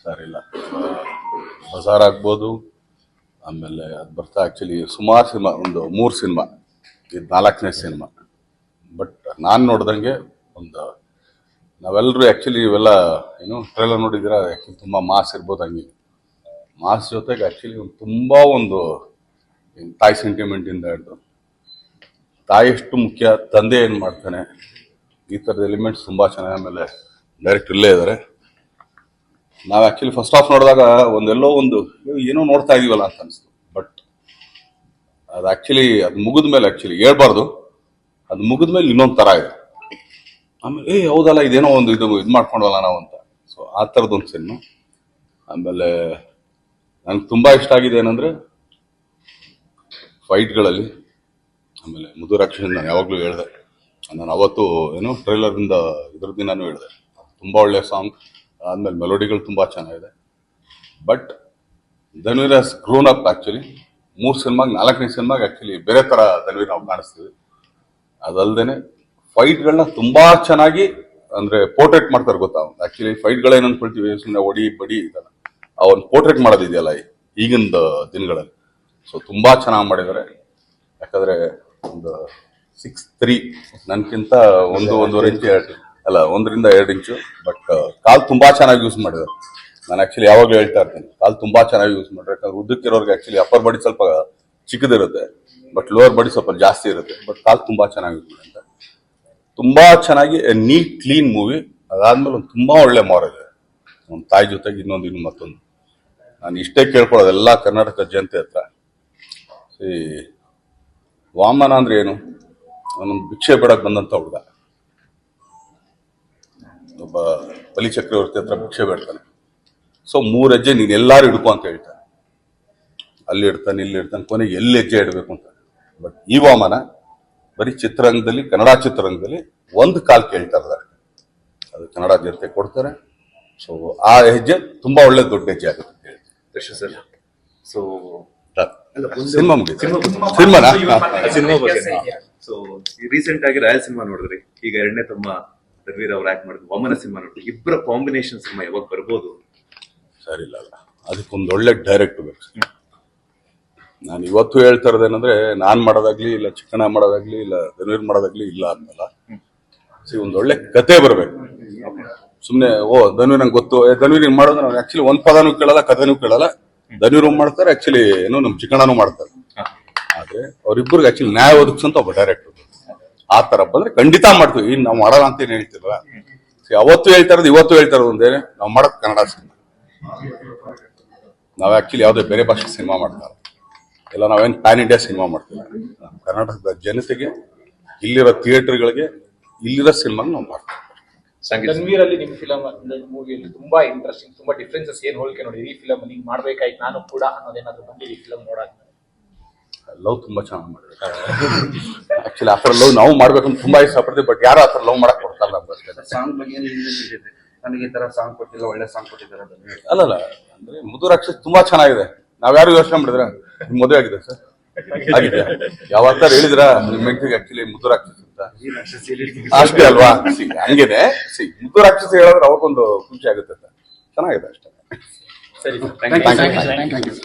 Sir ಇಲ್ಲ ಬಜಾರ್ ಆಗ್ಬೋದು. ಆಮೇಲೆ ಅದು ಬರ್ತಾ ಆ್ಯಕ್ಚುಲಿ ಸುಮಾರು ಸಿನಿಮಾ, ಒಂದು 3 ಸಿನಿಮಾ, ಇದು 4ನೇ ಸಿನಿಮಾ. ಬಟ್ ನಾನು ನೋಡ್ದಂಗೆ ಒಂದು ನಾವೆಲ್ಲರೂ ಆ್ಯಕ್ಚುಲಿ ಇವೆಲ್ಲ ಏನು ಟ್ರೈಲರ್ ನೋಡಿದ್ದೀರಾ, ಆ್ಯಕ್ಚುಲಿ ತುಂಬ ಮಾಸ್ ಇರ್ಬೋದು. ಹಂಗೆ ಮಾಸ್ ಜೊತೆಗೆ ಆ್ಯಕ್ಚುಲಿ ಒಂದು ತಾಯಿ ಸೆಂಟಿಮೆಂಟಿಂದ ಹಿಡಿದು ತಾಯಿ ಎಷ್ಟು ಮುಖ್ಯ, ತಂದೆ ಏನು ಮಾಡ್ತಾನೆ, ಈ ಥರದ ಎಲಿಮೆಂಟ್ಸ್ ತುಂಬ ಚೆನ್ನಾಗಿ. ಆಮೇಲೆ ಡೈರೆಕ್ಟ್ ಇಲ್ಲೇ ಇದ್ದಾರೆ. ನಾವು ಆ್ಯಕ್ಚುಲಿ ಫಸ್ಟ್ ಹಾಫ್ ನೋಡಿದಾಗ ಒಂದೆಲ್ಲೋ ಏನೋ ನೋಡ್ತಾ ಇದೀವಲ್ಲ ಅಂತ ಅನಿಸ್ತು. ಬಟ್ ಅದು ಆ್ಯಕ್ಚುಲಿ ಅದು ಮುಗಿದ ಮೇಲೆ ಆ್ಯಕ್ಚುಲಿ ಹೇಳ್ಬಾರ್ದು, ಅದು ಮುಗಿದ ಮೇಲೆ ಇನ್ನೊಂದು ಥರ ಇದೆ. ಆಮೇಲೆ ಹೌದಲ್ಲ, ಇದೇನೋ ಇದು ಮಾಡ್ಕೊಂಡಲ್ಲ ನಾವು ಅಂತ. ಸೊ ಆ ಥರದೊಂದು ಸಿನಿಮಾ. ಆಮೇಲೆ ನನಗೆ ತುಂಬ ಇಷ್ಟ ಆಗಿದೆ ಏನಂದರೆ ಫೈಟ್ಗಳಲ್ಲಿ. ಆಮೇಲೆ ಮುದುರಾಕ್ಷಿ ನಾನು ಯಾವಾಗಲೂ ಹೇಳಿದೆ, ನಾನು ಅವತ್ತು ಏನೋ ಟ್ರೈಲರಿಂದ ಇದ್ರ ದಿನಾನು ಹೇಳಿದೆ, ತುಂಬ ಒಳ್ಳೆಯ ಸಾಂಗ್. ಆದಮೇಲೆ ಮೆಲೋಡಿಗಳು ತುಂಬ ಚೆನ್ನಾಗಿದೆ. But Dhanveer has grown up actually. 3 ಸಿನಿಮಾಗೆ 4ನೇ ಸಿನಿಮಾಗೆ ಆ್ಯಕ್ಚುಲಿ ಬೇರೆ ಥರ ಧನ್ವೀರ್ ನಾವು ಕಾಣಿಸ್ತೀವಿ. ಅದಲ್ಲದೆ ಫೈಟ್ಗಳನ್ನ ತುಂಬ ಚೆನ್ನಾಗಿ ಅಂದರೆ ಪೋರ್ಟ್ರೇಟ್ ಮಾಡ್ತಾರೆ. ಗೊತ್ತಾ, ಆ್ಯಕ್ಚುಲಿ ಫೈಟ್ಗಳೇನು ಅಂದ್ಕೊಳ್ತೀವಿ, ಸುಮ್ಮನೆ ಒಡಿ ಬಡಿ ಇದಲ್ಲ, ಅವನ್ ಪೋರ್ಟ್ರೇಟ್ ಮಾಡೋದಿದೆಯಲ್ಲ ಈಗಿನ ದಿನಗಳಲ್ಲಿ. ಸೊ ತುಂಬ ಚೆನ್ನಾಗಿ ಮಾಡಿದ್ದಾರೆ. ಯಾಕಂದರೆ ಒಂದು 6'3", ನನಗಿಂತ 1.5 ಇಂಚು ಅಲ್ಲ 1ರಿಂದ 2 ಇಂಚು. ಬಟ್ ಕಾಲು ತುಂಬಾ ಚೆನ್ನಾಗಿ ಯೂಸ್ ಮಾಡಿದ್ದಾರೆ. ನಾನು ಆ್ಯಕ್ಚುಲಿ ಯಾವಾಗಲೂ ಹೇಳ್ತಾ ಇರ್ತೀನಿ, ಕಾಲು ತುಂಬಾ ಚೆನ್ನಾಗಿ ಯೂಸ್ ಮಾಡ್ರೆ. ಯಾಕಂದ್ರೆ ಉದ್ದಕ್ಕಿರೋರ್ಗೆ ಆ್ಯಕ್ಚುಲಿ ಅಪ್ಪರ್ ಬಾಡಿ ಸ್ವಲ್ಪ ಚಿಕ್ಕದಿರುತ್ತೆ, ಬಟ್ ಲೋವರ್ ಬಾಡಿ ಸ್ವಲ್ಪ ಜಾಸ್ತಿ ಇರುತ್ತೆ. ಬಟ್ ಕಾಲು ತುಂಬಾ ಚೆನ್ನಾಗಿ ಯೂಸ್ ಮಾಡಿದ್ದಾರೆ. ತುಂಬಾ ಚೆನ್ನಾಗಿ ನೀಟ್ ಕ್ಲೀನ್ ಮೂವಿ. ಅದಾದ್ಮೇಲೆ ಒಂದು ತುಂಬಾ ಒಳ್ಳೆ ಮಾರಲ್ ಇದೆ. ಒಂದು ತಾಯಿ ಜೊತೆಗೆ ಇನ್ನೊಂದು ಮತ್ತೊಂದು. ನಾನು ಇಷ್ಟೇ ಕೇಳ್ಕೊಳ್ಳೋದು ಎಲ್ಲ ಕರ್ನಾಟಕ ಜನತೆ ಹತ್ರ, ವಾಮನ ಅಂದ್ರೆ ಏನು, ಅವನೊಂದು ಭಿಕ್ಷೆ ಬೇಡಕ್ಕೆ ಬಂದಂತ ಹುಡುಗ. ಒಬ್ಬ ಬಲಿ ಚಕ್ರವರ್ತಿ ಹತ್ರ ಭಿಕ್ಷೆ ಬೇಡ್ತಾನೆ. ಸೊ 3 ಹೆಜ್ಜೆ ನೀನು ಎಲ್ಲಾರು ಹಿಡ್ಕೊ ಅಂತ ಹೇಳ್ತಾನೆ. ಅಲ್ಲಿ ಇಡ್ತಾನೆ, ಇಲ್ಲಿ ಇಡ್ತಾನೆ, ಕೊನೆಗೆ ಎಲ್ಲಿ ಹೆಜ್ಜೆ ಇಡಬೇಕು ಅಂತ. ಬಟ್ ಈ ವಾಮನ ಬರೀ ಚಿತ್ರರಂಗದಲ್ಲಿ, ಕನ್ನಡ ಚಿತ್ರರಂಗದಲ್ಲಿ 1 ಕಾಲ್ ಕೇಳ್ತಾ ಇದ್ದಾರೆ. ಅದು ಕನ್ನಡ ಜನತೆ ಕೊಡ್ತಾರೆ. ಸೊ ಆ ಹೆಜ್ಜೆ ತುಂಬಾ ಒಳ್ಳೆ ದೊಡ್ಡ ಹೆಜ್ಜೆ ಆಗುತ್ತೆ. ಸೊ ಸಿನಿಮಾ ಸಿನಿಮಾನ ಸಿನಿಮಾ ಬಗ್ಗೆ ಸೊ ರೀಸೆಂಟ್ ಆಗಿ ರಾಯಲ್ ಸಿನಿಮಾ ನೋಡಿದ್ರಿ, ಈಗ 2ನೇ ತಮ್ಮ ಧನ್ವೀರ್ ಅವ್ರು ಆಕ್ಟ್ ಮಾಡಿದ್ರು ವಾಮನ ಸಿನಿಮಾ ನೋಡಿದ್ರಿ. ಇಬ್ಬರ ಕಾಂಬಿನೇಷನ್ ಸಿನಿಮಾ ಯಾವಾಗ ಬರ್ಬೋದು? ಸರಿ ಇಲ್ಲ, ಅದಕ್ಕೊಂದು ಒಳ್ಳೆ ಡೈರೆಕ್ಟ್ ಬೇಕು. ನಾನು ಇವತ್ತು ಹೇಳ್ತಾ ಇರೋದೇನಂದ್ರೆ, ನಾನ್ ಮಾಡೋದಾಗ್ಲಿ ಇಲ್ಲ, ಚಿಕ್ಕಣ್ಣ ಮಾಡೋದಾಗ್ಲಿ ಇಲ್ಲ, ಧನ್ವೀರ್ ಮಾಡೋದಾಗ್ಲಿ ಇಲ್ಲ ಅನ್ನಲ್ಲ. ಒಂದೊಳ್ಳೆ ಕತೆ ಬರ್ಬೇಕು. ಸುಮ್ನೆ ಧನ್ವೀರ್ ನಂಗೆ ಗೊತ್ತು, ಧನ್ವೀರ್ ಹಿಂಗ್ ಮಾಡೋದು, ನಾವು ಆಕ್ಚುಲಿ 1 ಪದನೂ ಕೇಳಲ್ಲ, ಕಥೆನೂ ಕೇಳಲ್ಲ. ಧನ್ವೀರ್ ಮಾಡ್ತಾರೆ, ಆಕ್ಚುಲಿ ಏನೋ ನಮ್ ಚಿಕ್ಕಣ್ಣನೂ ಮಾಡ್ತಾರೆ. ಆದ್ರೆ ಅವ್ರಿಬ್ಬರಿಗೆ ಆಕ್ಚುಲಿ ನ್ಯಾಯ ಒದಗಿಸಂತ ಒಬ್ಬ ಡೈರೆಕ್ಟರ್ ಆ ತರ ಬಂದ್ರೆ ಖಂಡಿತ ಮಾಡ್ತೀವಿ. ನಾವು ಮಾಡಲ್ಲ ಅಂತ ಏನ್ ಹೇಳ್ತಿಲ್ವ. ಅವತ್ತು ಹೇಳ್ತಾ ಇರೋದು, ಇವತ್ತು ಹೇಳ್ತಾ ಇರೋದು ಒಂದೇನೆ, ನಾವು ಮಾಡೋದು ಕನ್ನಡ ಸಿನಿಮಾ. ನಾವ್ ಆಕ್ಚುಲಿ ಯಾವ್ದೇ ಬೇರೆ ಭಾಷೆ ಸಿನಿಮಾ ಮಾಡ್ತಾರೆ ಇಲ್ಲ, ನಾವೇನ್ ಪ್ಯಾನ್ ಇಂಡಿಯಾ ಸಿನಿಮಾ ಮಾಡ್ತೀವಿ. ಕರ್ನಾಟಕದ ಜನತೆಗೆ, ಇಲ್ಲಿರೋ ಥಿಯೇಟರ್ಗಳಿಗೆ, ಇಲ್ಲಿರೋ ಸಿನಿಮಾ ನಾವು ಮಾಡ್ತೀವಿ. ಧನ್ವೀರ್ ಅಲ್ಲಿ ನಿಮ್ ಫಿಲಮ್ ಮೂವಿಯಲ್ಲಿ ತುಂಬಾ ಇಂಟ್ರೆಸ್ಟಿಂಗ್, ತುಂಬಾ ಡಿಫ್ರೆನ್ಸಸ್ ಏನ್ ಹೋಲಿಕೆ ನೋಡಿ ಈ ಫಿಲಮ್ ಹಿಂಗ್ ಮಾಡ್ಬೇಕಾಯ್ತು ನಾನು ಕೂಡ ಅನ್ನೋದೇನಾದ್ರು ಬಂದಿದೆ ಈ ಫಿಲಮ್ ನೋಡಾದ್ಮೇಲೆ? ಲವ್ ತುಂಬಾ ಚೆನ್ನಾಗಿ ಮಾಡಿದ್ರು. ಆಕ್ಚುಲಿ ಆತರ ಲವ್ ನಾವು ಮಾಡ್ಬೇಕಂತ ತುಂಬಾ ಇಷ್ಟಪಡ್ತೀವಿ. ಬಟ್ ಯಾರು ಆತರ ಲವ್ ಮಾಡಕ್ ಕೊಡ್ತಾರಲ್ಲ ಅಂತ. ಸಾಂಗ್ ಬಗ್ಗೆ ನನಗೆ ಈ ತರ ಸಾಂಗ್ ಕೊಟ್ಟಿಲ್ಲ, ಒಳ್ಳೆ ಸಾಂಗ್ ಕೊಟ್ಟಿದ್ದಾರೆ. ಅಲ್ಲಲ್ಲ, ಅಂದ್ರೆ ಮುದುರಾಕ್ಷಿ ತುಂಬಾ ಚೆನ್ನಾಗಿದೆ. ನಾವ್ಯಾರು ಯೋಚನೆ ಮಾಡಿದ್ರ ನಿಮ್ ಮದುವೆ ಆಗಿದೆ ಸರ್? ಆಗಿದೆ. ಯಾವತ್ತಾರು ಹೇಳಿದ್ರ ನಿಮ್ ಹೆಂಡತಿಗೆ ಆಕ್ಚುಲಿ ಮುದುರಾಕ್ಷಿ ಅಂತ? ಅಷ್ಟೇ ಅಲ್ವಾ? ಹಂಗೇನೆ ಮುದುರಾಕ್ಷಿ ಹೇಳಿದ್ರೆ ಅವಕ್ಕೊಂದು ಖುಷಿ ಆಗುತ್ತೆ. ಚೆನ್ನಾಗಿದೆ ಅಷ್ಟೇ. ಸರಿ, ಥ್ಯಾಂಕ್ ಯು.